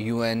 UN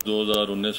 2019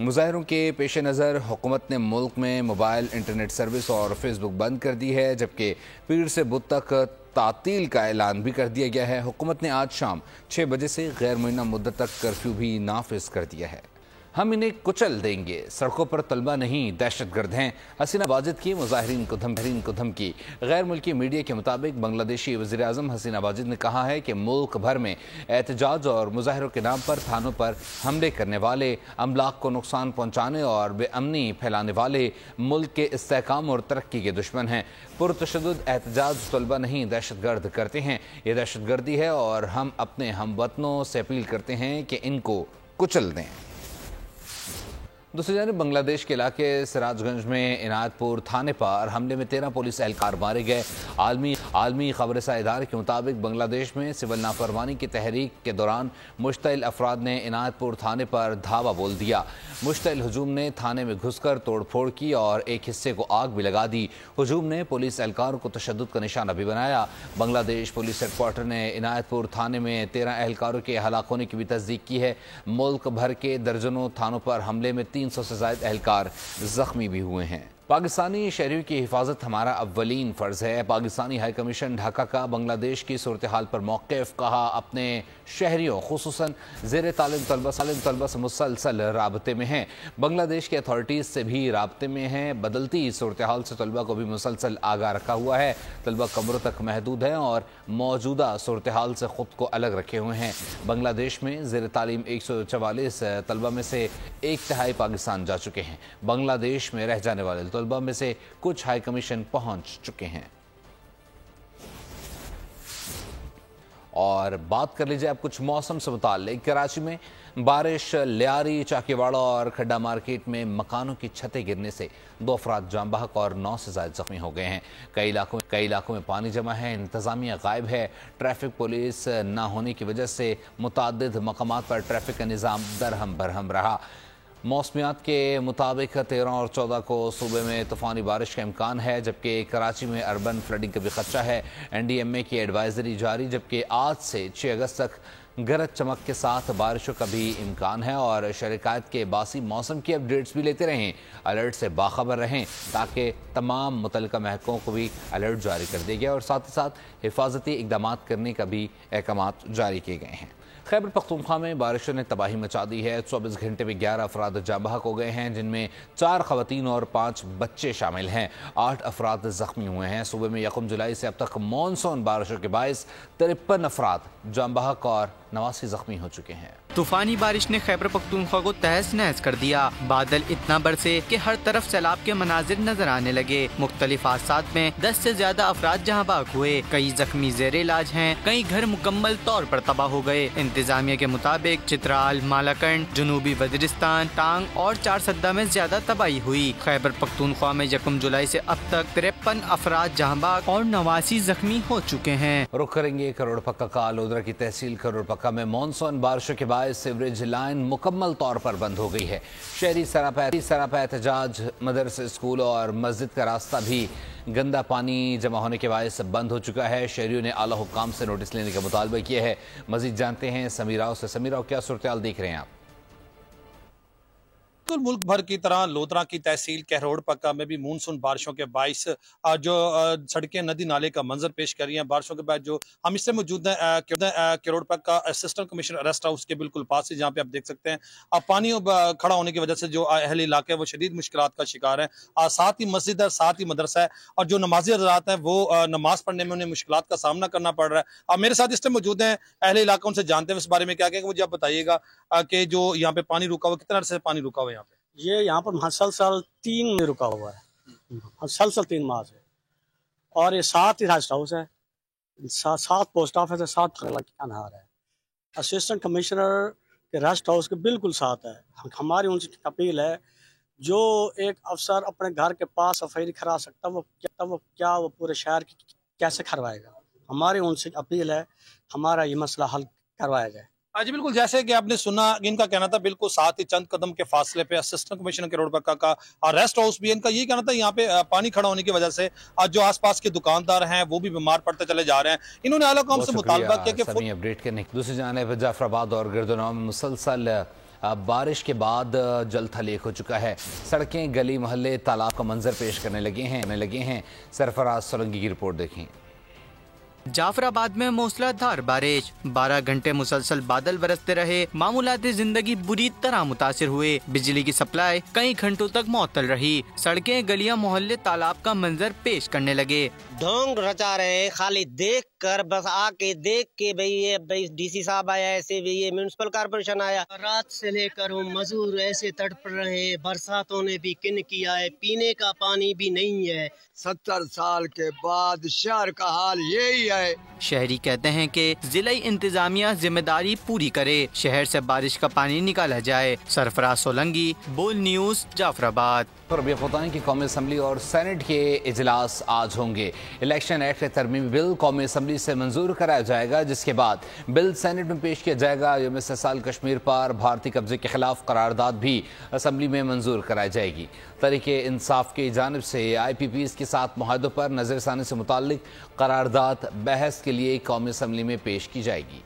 مظاہروں کے پیش نظر حکومت نے ملک میں موبائل انٹرنیٹ سروس اور فیس بک بند کر دی ہے، جبکہ پیر سے بدھ تک تعطیل کا اعلان بھی کر دیا گیا ہے۔ حکومت نے آج شام 6 بجے سے غیر معینہ مدت تک کرفیو بھی نافذ کر دیا ہے۔ ہم انہیں کچل دیں گے، سڑکوں پر طلبہ نہیں دہشت گرد ہیں، حسینہ واجد کی مظاہرین کو دھمکی۔ غیر ملکی میڈیا کے مطابق بنگلہ دیشی وزیر اعظم حسینہ واجد نے کہا ہے کہ ملک بھر میں احتجاج اور مظاہروں کے نام پر تھانوں پر حملے کرنے والے، املاک کو نقصان پہنچانے اور بے امنی پھیلانے والے ملک کے استحکام اور ترقی کے دشمن ہیں۔ پرتشدد احتجاج طلبہ نہیں دہشت گرد کرتے ہیں، یہ دہشت گردی ہے اور ہم اپنے ہم وطنوں سے اپیل کرتے ہیں کہ ان کو کچل دیں۔ دوسری جانب بنگلہ دیش کے علاقے سراج گنج میں عنایت پور تھانے پر حملے میں 13 پولیس اہلکار مارے گئے۔ عالمی خبررساں ادارے کے مطابق بنگلہ دیش میں سول نافرمانی کی تحریک کے دوران مشتعل افراد نے عنایت پور تھانے پر دھاوا بول دیا۔ مشتعل ہجوم نے تھانے میں گھس کر توڑ پھوڑ کی اور ایک حصے کو آگ بھی لگا دی۔ ہجوم نے پولیس اہلکاروں کو تشدد کا نشانہ بھی بنایا۔ بنگلہ دیش پولیس ہیڈ کوارٹر نے عنایت پور تھانے میں 13 اہلکاروں کے ہلاک ہونے کی بھی تصدیق کی ہے۔ ملک بھر کے درجنوں تھانوں پر حملے میں 300 سے زائد اہلکار زخمی بھی ہوئے ہیں۔ پاکستانی شہریوں کی حفاظت ہمارا اولین فرض ہے۔ پاکستانی ہائی کمیشن ڈھاکہ کا بنگلہ دیش کی صورتحال پر موقف، کہا اپنے شہریوں خصوصاً زیر تعلیم طلبہ سے مسلسل رابطے میں ہیں، بنگلہ دیش کی اتھارٹیز سے بھی رابطے میں ہیں، بدلتی صورتحال سے طلبہ کو بھی مسلسل آگاہ رکھا ہوا ہے۔ طلبہ کمروں تک محدود ہیں اور موجودہ صورتحال سے خود کو الگ رکھے ہوئے ہیں۔ بنگلہ دیش میں زیر تعلیم 144 طلبہ میں سے 1/3 پاکستان جا چکے ہیں۔ بنگلہ دیش میں رہ جانے والے طلبہ میں سے کچھ ہائی کمیشن پہنچ چکے ہیں۔ اور بات کر لیجئے اب کچھ موسم سے متعلق۔ کراچی میں بارش، لیاری، چاکیواڑہ اور کھڈا مارکیٹ میں مکانوں کی چھتیں گرنے سے 2 افراد جاں بحق اور 9 سے زائد زخمی ہو گئے ہیں۔ کئی علاقوں میں پانی جمع ہے، انتظامیہ غائب ہے۔ ٹریفک پولیس نہ ہونے کی وجہ سے متعدد مقامات پر ٹریفک کا نظام درہم برہم رہا۔ موسمیات کے مطابق 13 اور 14 کو صوبے میں طوفانی بارش کا امکان ہے، جبکہ کراچی میں اربن فلڈنگ کا بھی خدشہ ہے۔ NDMA کی ایڈوائزری جاری، جبکہ آج سے 6 اگست تک گرج چمک کے ساتھ بارشوں کا بھی امکان ہے۔ اور شرکات کے باسی موسم کی اپڈیٹس بھی لیتے رہیں، الرٹ سے باخبر رہیں تاکہ تمام متعلقہ محکموں کو بھی الرٹ جاری کر دیا گیا اور ساتھ ہی ساتھ حفاظتی اقدامات کرنے کا بھی احکامات جاری کیے گئے ہیں۔ خیبر پختونخوا میں بارشوں نے تباہی مچا دی ہے۔ 24 گھنٹے میں 11 افراد جاں بحق ہو گئے ہیں، جن میں 4 خواتین اور 5 بچے شامل ہیں۔ 8 افراد زخمی ہوئے ہیں۔ صوبے میں 1 جولائی سے اب تک مانسون بارشوں کے باعث 53 افراد جاں بحق اور 89 زخمی ہو چکے ہیں۔ طوفانی بارش نے خیبر پختونخوا کو تہس نہس کر دیا۔ بادل اتنا برسے کہ ہر طرف سیلاب کے مناظر نظر آنے لگے۔ مختلف حادثات میں 10 سے زیادہ افراد جہاں بحق ہوئے، کئی زخمی زیر علاج ہیں، کئی گھر مکمل طور پر تباہ ہو گئے۔ انتظامیہ کے مطابق چترال، مالاکنڈ، جنوبی وزیرستان، ٹانگ اور 4 سدہ میں زیادہ تباہی ہوئی۔ خیبر پختونخوا میں 1 جولائی سے اب تک 53 افراد جہاں بحق اور 89 زخمی ہو چکے ہیں۔ رخ کریں گے کروڑ پکا کا۔ لودھرا کی تحصیل کروڑ پکا میں مانسون بارشوں کے باعث سیوریج لائن مکمل طور پر بند ہو گئی ہے۔ شہری سراپا احتجاج، مدرسے، اسکول اور مسجد کا راستہ بھی گندا پانی جمع ہونے کے باعث بند ہو چکا ہے۔ شہریوں نے اعلیٰ حکام سے نوٹس لینے کا مطالبہ کیا ہے۔ مزید جانتے ہیں سمیراؤ سے۔ سمیراؤ، کیا صورتحال دیکھ رہے ہیں آپ؟ ملک بھر کی طرح لودھرا کی تحصیل کروڑ پکا میں بھی مونسون بارشوں کے باعث جو سڑکیں ندی نالے کا منظر پیش کر رہی ہیں۔ بارشوں کے بعد جو ہم اس سے موجود ہیں کروڑ پکا اسسٹنٹ کمشنر ریسٹ ہاؤس کے بالکل پاس ہے، جہاں پہ آپ دیکھ سکتے ہیں پانی کھڑا ہونے کی وجہ سے جو اہل علاقے ہیں وہ شدید مشکلات کا شکار ہیں۔ ساتھ ہی مسجد ہے، ساتھ ہی مدرسہ ہے، اور جو نمازی حضرات ہیں وہ نماز پڑھنے میں انہیں مشکلات کا سامنا کرنا پڑ رہا ہے۔ میرے ساتھ اس سے موجود ہیں اہل علاقوں سے، جانتے ہیں اس بارے میں کیا کہ مجھے آپ بتائیے گا کہ جو یہاں پہ پانی رکا ہوا، کتنا عرصے سے پانی رکا ہوا ہے یہاں پہ؟ یہ یہاں پر مسلسل 3 میں رکا ہوا ہے، مسلسل 3 ماہ سے، اور یہ 7 ہی ریسٹ ہاؤس ہے، 7 پوسٹ آفس ہے، 7 انہار ہے۔ اسسٹنٹ کمشنر کے ریسٹ ہاؤس کے بالکل ساتھ ہے۔ ہماری ان سے اپیل ہے، جو ایک افسر اپنے گھر کے پاس صفائی کرا سکتا وہ پورے شہر کی کیسے کروائے گا؟ ہماری ان سے اپیل ہے ہمارا یہ مسئلہ حل کروایا جائے۔ جی بالکل، جیسے کہ آپ نے سنا، ان کا کہنا تھا بالکل ساتھ ہی چند قدم کے فاصلے پہ اسسٹنٹ کمشنر کروڑ پکا کا ریسٹ ہاؤس بھی، ان کا یہ کہنا تھا یہاں پہ پانی کھڑا ہونے کی وجہ سے جو آس پاس کے دکاندار ہیں وہ بھی بیمار پڑتے چلے جا رہے ہیں۔ انہوں نے اعلیٰ حکام سے مطالبہ کیا کہ اپڈیٹ کرنے کی۔ دوسری جانب جعفر آباد اور گردنواں میں مسلسل بارش کے بعد جل تھل ہو چکا ہے. سڑکیں گلی محلے تالاب کا منظر پیش کرنے لگے ہیں. سرفراز سولنگی کی رپورٹ دیکھیں. جعفر آباد میں موسلادھار بارش، 12 گھنٹے مسلسل بادل برستے رہے. معمولات زندگی بری طرح متاثر ہوئے. بجلی کی سپلائی کئی گھنٹوں تک معطل رہی. سڑکیں گلیاں محلے تالاب کا منظر پیش کرنے لگے. ڈھونگ رچا رہے ہیں خالی دیکھ کر، بس آ کے دیکھ کے بھئی ڈی سی صاحب آیا، ایسے بھی یہ میونسپل کارپوریشن آیا. رات سے لے کر وہ مزدور ایسے تڑپ رہے ہیں. برساتوں نے بھی کن کیا ہے، پینے کا پانی بھی نہیں ہے. 70 سال کے بعد شہر کا حال یہی ہے. شہری کہتے ہیں کہ ضلعی انتظامیہ ذمہ داری پوری کرے، شہر سے بارش کا پانی نکالا جائے. سرفراز سولنگی، بول نیوز، جعفر آباد. اب یہ بتائیں کہ قومی اسمبلی اور سینٹ کے اجلاس آج ہوں گے. الیکشن ایکٹ کے ترمیمی بل قومی اسمبلی سے منظور کرایا جائے گا، جس کے بعد بل سینٹ میں پیش کیا جائے گا. یوم استحصال کشمیر پر بھارتی قبضے کے خلاف قرارداد بھی اسمبلی میں منظور کرائی جائے گی. تحریک انصاف کی جانب سے آئی پی پیز کے ساتھ معاہدوں پر نظر ثانی سے متعلق قرارداد بحث کے لیے قومی اسمبلی میں پیش کی جائے گی.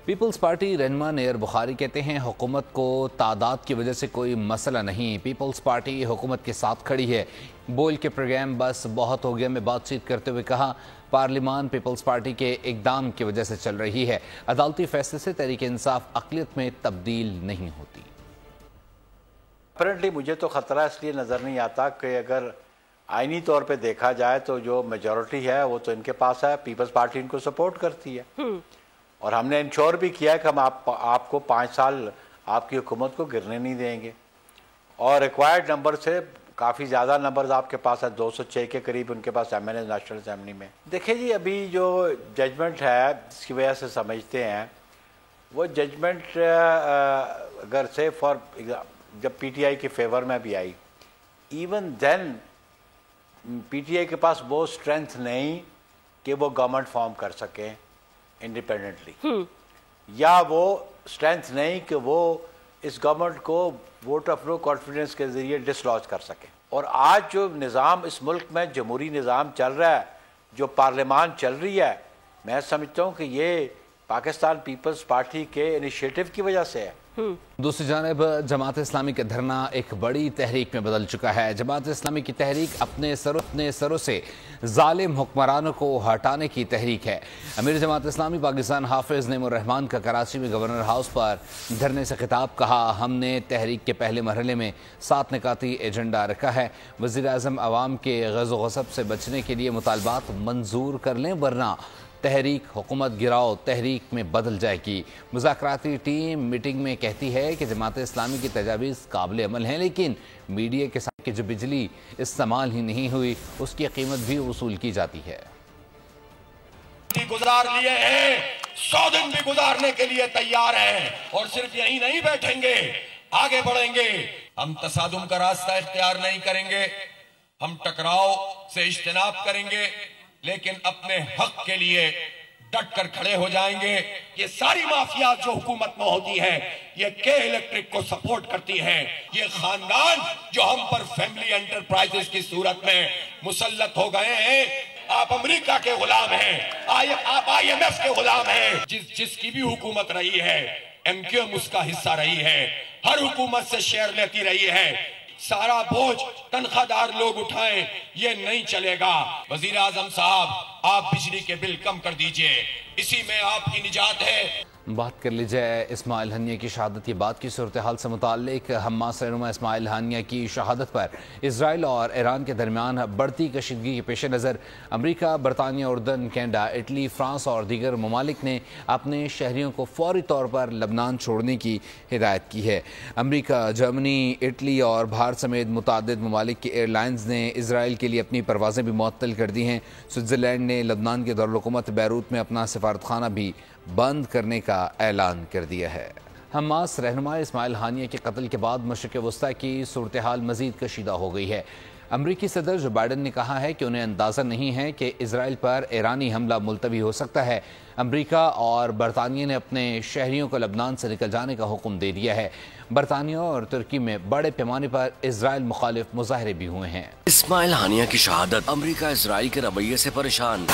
پیپلز پارٹی رہنما نیر بخاری کہتے ہیں حکومت کو تعداد کی وجہ سے کوئی مسئلہ نہیں. پیپلز پارٹی حکومت کے ساتھ کھڑی ہے. بول کے پروگرام بس بہت ہو گیا میں بات چیت کرتے ہوئے کہا پارلیمان پیپلز پارٹی کے اقدام کی وجہ سے چل رہی ہے. عدالتی فیصلے سے تحریک انصاف اقلیت میں تبدیل نہیں ہوتی. اپیرنٹلی مجھے تو خطرہ اس لیے نظر نہیں آتا کہ اگر آئینی طور پہ دیکھا جائے تو جو میجورٹی ہے وہ تو ان کے پاس ہے. پیپلز پارٹی ان کو سپورٹ کرتی ہے اور ہم نے انشور بھی کیا ہے کہ ہم آپ کو 5 سال آپ کی حکومت کو گرنے نہیں دیں گے. اور ریکوائرڈ نمبر سے کافی زیادہ نمبرز آپ کے پاس ہے، 206 کے قریب ان کے پاس M L A national assembly میں. دیکھیں جی ابھی جو ججمنٹ ہے جس کی وجہ سے سمجھتے ہیں وہ ججمنٹ اگر سے فار جب پی ٹی آئی کے فیور میں بھی آئی، even then P T I کے پاس وہ اسٹرینتھ نہیں کہ وہ گورنمنٹ فارم کر سکیں انڈیپینڈنٹلی، یا وہ اسٹرینتھ نہیں کہ وہ اس گورنمنٹ کو ووٹ آف نو کانفیڈنس کے ذریعے ڈسلوج کر سکیں. اور آج جو نظام اس ملک میں جمہوری نظام چل رہا ہے، جو پارلیمان چل رہی ہے، میں سمجھتا ہوں کہ یہ پاکستان پیپلز پارٹی کے انیشیٹو کی وجہ سے ہے. دوسری جانب جماعت اسلامی کا دھرنا ایک بڑی تحریک میں بدل چکا ہے. جماعت اسلامی کی تحریک اپنے سروں سے ظالم حکمرانوں کو ہٹانے کی تحریک ہے. امیر جماعت اسلامی پاکستان حافظ نعیم الرحمان کا کراچی میں گورنر ہاؤس پر دھرنے سے خطاب. کہا ہم نے تحریک کے پہلے مرحلے میں 7 نکاتی ایجنڈا رکھا ہے. وزیر اعظم عوام کے غز و غصب سے بچنے کے لیے مطالبات منظور کر لیں ورنہ تحریک حکومت گراؤ تحریک میں بدل جائے گی. مذاکراتی ٹیم میٹنگ میں کہتی ہے کہ جماعت اسلامی کی تجاویز قابل عمل ہیں، لیکن میڈیا کے ساتھ جو بجلی استعمال ہی نہیں ہوئی اس کی قیمت بھی وصول کی جاتی ہے. گزار لیے ہیں، 100 دن بھی گزارنے کے لیے تیار ہیں، اور صرف یہی نہیں بیٹھیں گے، آگے بڑھیں گے. ہم تصادم کا راستہ اختیار نہیں کریں گے، ہم ٹکراؤ سے اجتناب کریں گے، لیکن اپنے حق کے لیے ڈٹ کر کھڑے ہو جائیں گے. یہ ساری مافیات جو حکومت میں ہوتی ہیں یہ کے الیکٹرک کو سپورٹ کرتی ہیں. یہ خاندان جو ہم پر فیملی انٹرپرائزز کی صورت میں مسلط ہو گئے ہیں، آپ امریکہ کے غلام ہیں، آپ آئی ایم ایف کے غلام ہیں. جس کی بھی حکومت رہی ہے ایم کیو ایم اس کا حصہ رہی ہے، ہر حکومت سے شیئر لیتی رہی ہے. سارا بوجھ تنخواہ دار لوگ اٹھائیں، یہ نہیں چلے گا. وزیر اعظم صاحب آپ بجلی کے بل کم کر دیجئے، اسی میں آپ کی نجات ہے. بات کر لی جائے اسماعیل ہنیہ کی شہادت کے بعد کی صورتحال سے متعلق. حماس رہنما اسماعیل ہنیہ کی شہادت پر اسرائیل اور ایران کے درمیان بڑھتی کشیدگی کے پیش نظر امریکہ، برطانیہ، اردن، کینیڈا، اٹلی، فرانس اور دیگر ممالک نے اپنے شہریوں کو فوری طور پر لبنان چھوڑنے کی ہدایت کی ہے. امریکہ، جرمنی، اٹلی اور بھارت سمیت متعدد ممالک کی ایئر لائنز نے اسرائیل کے لیے اپنی پروازیں بھی معطل کر دی ہیں. سوئٹزرلینڈ نے لبنان کے دارالحکومت بیروت میں اپنا سفارتخانہ بھی بند کرنے کا اعلان کر دیا ہے. حماس رہنما اسماعیل ہنیہ کے قتل کے بعد مشرق وسطی کی صورتحال مزید کشیدہ ہو گئی ہے. امریکی صدر جو بائیڈن نے کہا ہے کہ انہیں اندازہ نہیں ہے کہ اسرائیل پر ایرانی حملہ ملتوی ہو سکتا ہے. امریکہ اور برطانیہ نے اپنے شہریوں کو لبنان سے نکل جانے کا حکم دے دیا ہے. برطانیہ اور ترکی میں بڑے پیمانے پر اسرائیل مخالف مظاہرے بھی ہوئے ہیں. اسماعیل ہنیہ کی شہادت، امریکہ اسرائیل کے رویے سے پریشان.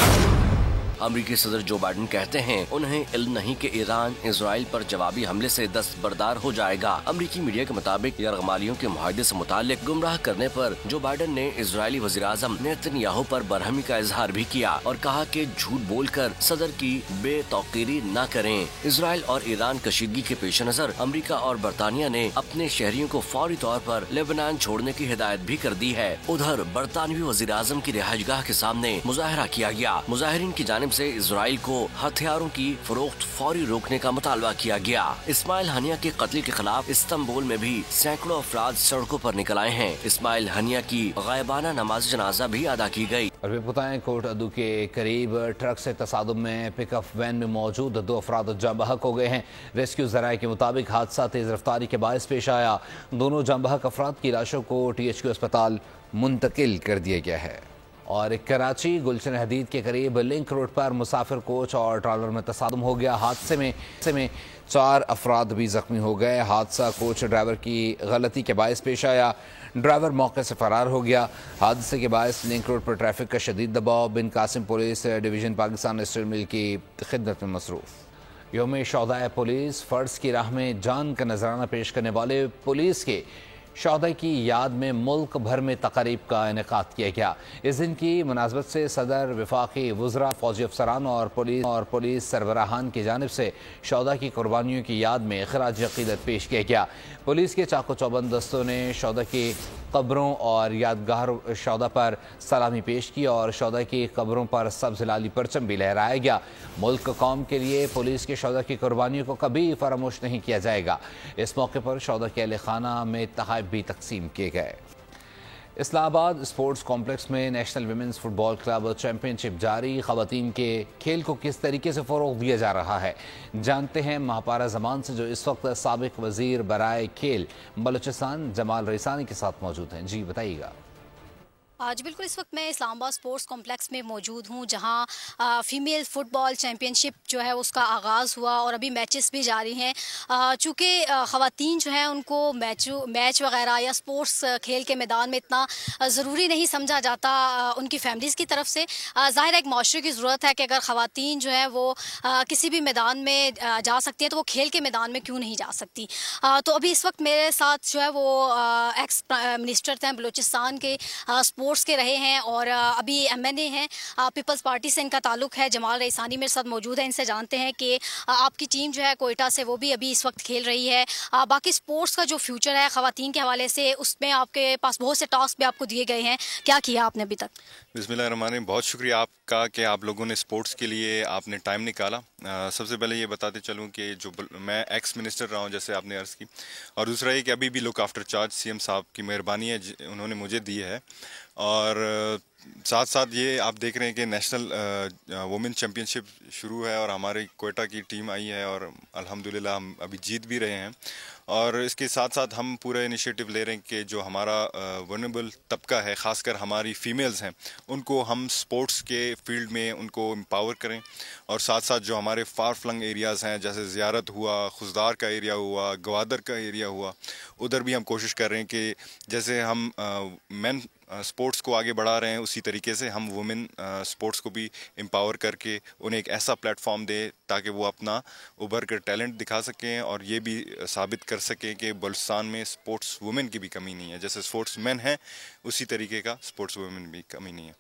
امریکی صدر جو بائیڈن کہتے ہیں انہیں علم نہیں کہ ایران اسرائیل پر جوابی حملے سے دستبردار ہو جائے گا۔ امریکی میڈیا کے مطابق یرغمالیوں کے معاہدے سے متعلق گمراہ کرنے پر جو بائیڈن نے اسرائیلی وزیراعظم نیتن یاہو پر برہمی کا اظہار بھی کیا اور کہا کہ جھوٹ بول کر صدر کی بے توقیری نہ کریں۔ اسرائیل اور ایران کشیدگی کے پیش نظر امریکہ اور برطانیہ نے اپنے شہریوں کو فوری طور پر لیبنان چھوڑنے کی ہدایت بھی کر دی ہے۔ ادھر برطانوی وزیراعظم کی رہائش گاہ کے سامنے مظاہرہ کیا گیا۔ مظاہرین کی جانب سے اسرائیل کو ہتھیاروں کی فروخت فوری روکنے کا مطالبہ کیا گیا۔ اسماعیل ہنیہ کے قتل کے خلاف استنبول میں بھی سینکڑوں افراد سڑکوں پر نکل آئے ہیں۔ اسماعیل ہنیہ کی غائبانہ نماز جنازہ بھی ادا کی گئی۔ اور بتائیں کوٹ ادو کے قریب ٹرک سے تصادم میں پک اپ وین میں موجود 2 افراد جاں بحق ہو گئے ہیں۔ ریسکیو ذرائع کے مطابق حادثہ تیز رفتاری کے باعث پیش آیا۔ دونوں جاں بحق افراد کی لاشوں کو THQ اسپتال منتقل کر دیا گیا ہے۔ اور کراچی گلشن حدید کے قریب لنک روڈ پر مسافر کوچ اور ٹرالر میں تصادم ہو گیا۔ حادثے میں 4 افراد بھی زخمی ہو گئے۔ حادثہ کوچ ڈرائیور کی غلطی کے باعث پیش آیا۔ ڈرائیور موقع سے فرار ہو گیا۔ حادثے کے باعث لنک روڈ پر ٹریفک کا شدید دباؤ۔ Bin Qasim police division Pakistan steel mill کی خدمت میں مصروف۔ یوم شہدائے پولیس فرض کی راہ میں جان کا نذرانہ پیش کرنے والے پولیس کے شہداء کی یاد میں ملک بھر میں تقریب کا انعقاد کیا گیا۔ اس دن کی مناسبت سے صدر، وفاقی وزراء، فوجی افسران اور پولیس سربراہان کی جانب سے شہداء کی قربانیوں کی یاد میں خراج عقیدت پیش کیا گیا۔ پولیس کے چاق و چوبند دستوں نے شہداء کی قبروں اور یادگار شہداء پر سلامی پیش کی اور شہداء کی قبروں پر سبز لالی پرچم بھی لہرایا گیا۔ ملک قوم کے لیے پولیس کے شہداء کی قربانیوں کو کبھی فراموش نہیں کیا جائے گا۔ اس موقع پر شہداء کے اہل خانہ میں تحائف بھی تقسیم کیے گئے۔ اسلام آباد اسپورٹس کمپلیکس میں نیشنل ویمنز فٹ بال کلب چیمپئن شپ جاری۔ خواتین کے کھیل کو کس طریقے سے فروغ دیا جا رہا ہے، جانتے ہیں مہاپارہ زمان سے جو اس وقت سابق وزیر برائے کھیل بلوچستان جمال ریسانی کے ساتھ موجود ہیں۔ جی بتائیے گا۔ جی بالکل، اس وقت میں اسلام آباد اسپورٹس کمپلیکس میں موجود ہوں جہاں فیمیل فٹ بال چیمپئن شپ جو ہے اس کا آغاز ہوا اور ابھی میچز بھی جاری ہیں۔ چونکہ خواتین جو ہیں ان کو میچ وغیرہ یا اسپورٹس کھیل کے میدان میں اتنا ضروری نہیں سمجھا جاتا ان کی فیملیز کی طرف سے۔ ظاہر ہے ایک معاشرے کی ضرورت ہے کہ اگر خواتین جو ہے وہ کسی بھی میدان میں جا سکتی ہیں تو وہ کھیل کے میدان میں کیوں نہیں جا سکتی۔ تو ابھی اس وقت میرے ساتھ جو ہے وہ ایکس منسٹر تھے بلوچستان کے اسپورٹس کے رہے ہیں اور ابھی MNA ہیں، پیپلز پارٹی سے ان کا تعلق ہے، جمال ریسانی میرے ساتھ موجود ہیں۔ ان سے جانتے ہیں کہ آپ کی ٹیم جو ہے کوئٹہ سے وہ بھی ابھی اس وقت کھیل رہی ہے۔ باقی اسپورٹس کا جو فیوچر ہے خواتین کے حوالے سے اس میں آپ کے پاس بہت سے ٹاسک بھی آپ کو دیے گئے ہیں، کیا کیا آپ نے ابھی تک؟ بسم اللہ الرحمن الرحیم، بہت شکریہ آپ کا کہ آپ لوگوں نے اسپورٹس کے لیے آپ نے ٹائم نکالا۔ سب سے پہلے یہ بتاتے چلوں کہ جو میں ایکس منسٹر رہا ہوں جیسے آپ نے عرض کی، اور دوسرا یہ کہ ابھی بھی لک آفٹر چارج CM صاحب کی مہربانی ہے، انہوں نے مجھے دی ہے۔ اور ساتھ ساتھ یہ آپ دیکھ رہے ہیں کہ نیشنل وومن چیمپئن شپ شروع ہے اور ہماری کوئٹہ کی ٹیم آئی ہے اور الحمدللہ ہم ابھی جیت بھی رہے ہیں۔ اور اس کے ساتھ ساتھ ہم پورا انیشیٹو لے رہے ہیں کہ جو ہمارا ورنیبل طبقہ ہے، خاص کر ہماری فیمیلز ہیں، ان کو ہم سپورٹس کے فیلڈ میں ان کو امپاور کریں، اور ساتھ ساتھ جو ہمارے فار فلنگ ایریاز ہیں جیسے زیارت ہوا، خزدار کا ایریا ہوا، گوادر کا ایریا ہوا، ادھر بھی ہم کوشش کر رہے ہیں کہ جیسے ہم مین سپورٹس کو آگے بڑھا رہے ہیں اسی طریقے سے ہم وومن سپورٹس کو بھی امپاور کر کے انہیں ایک ایسا پلیٹ فارم دے تاکہ وہ اپنا ابھر کر ٹیلنٹ دکھا سکیں اور یہ بھی ثابت کر سکیں کہ بلوچستان میں سپورٹس وومن کی بھی کمی نہیں ہے، جیسے سپورٹس مین ہیں اسی طریقے کا سپورٹس وومن بھی کمی نہیں ہے۔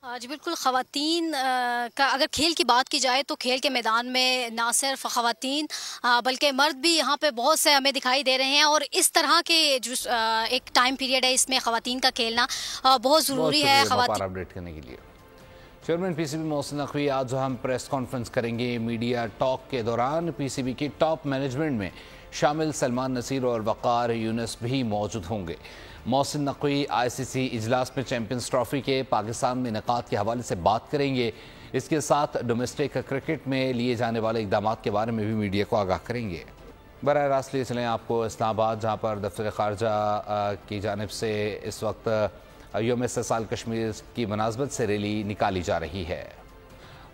جی بالکل، خواتین کا اگر کھیل کی بات کی جائے تو کھیل کے میدان میں نہ صرف خواتین بلکہ مرد بھی یہاں پہ بہت سے ہمیں دکھائی دے رہے ہیں، اور اس طرح کے جو ایک ٹائم پیریڈ ہے اس میں خواتین کا کھیلنا بہت ضروری ہے۔ خواتین اپڈیٹ کرنے کے لیے چیئرمین PCB محسن نقوی آج ہم پریس کانفرنس کریں گے۔ میڈیا ٹاک کے دوران PCB کی ٹاپ مینجمنٹ میں شامل سلمان نصیر اور وقار یونس بھی موجود ہوں گے۔ محسن نقوی ICC اجلاس میں چیمپئنز ٹرافی کے پاکستان میں انعقاد کے حوالے سے بات کریں گے۔ اس کے ساتھ ڈومیسٹک کرکٹ میں لیے جانے والے اقدامات کے بارے میں بھی میڈیا کو آگاہ کریں گے۔ براہ راست لیے چلیں آپ کو اسلام آباد، جہاں پر دفتر خارجہ کی جانب سے اس وقت یوم استحصال کشمیر کی مناسبت سے ریلی نکالی جا رہی ہے،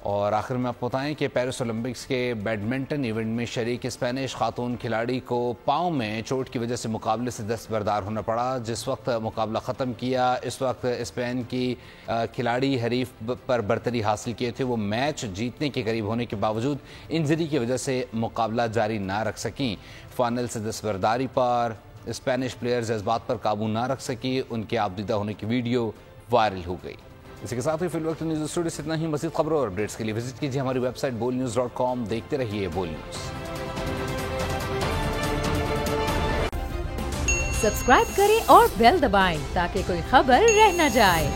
اور آخر میں آپ بتائیں کہ پیرس اولمپکس کے بیڈمنٹن ایونٹ میں شریک اسپینش خاتون کھلاڑی کو پاؤں میں چوٹ کی وجہ سے مقابلے سے دستبردار ہونا پڑا. جس وقت مقابلہ ختم کیا اس وقت اسپین کی کھلاڑی حریف پر برتری حاصل کیے تھے. وہ میچ جیتنے کے قریب ہونے کے باوجود انجری کی وجہ سے مقابلہ جاری نہ رکھ سکیں. فائنل سے دستبرداری پر اسپینش پلیئرز اس بات پر قابو نہ رکھ سکی. ان کے آبدیدہ ہونے کی ویڈیو وائرل ہو گئی. اسی کے ساتھ ہی فی الوقت نیوز اسٹوڈیو سے اتنا ہی. مزید خبروں اور اپڈیٹس کے لیے وزٹ کیجیے ہماری ویب سائٹ bolnews.com. دیکھتے رہیے بول نیوز. سبسکرائب کریں اور بیل دبائیں تاکہ کوئی خبر رہ نہ جائے.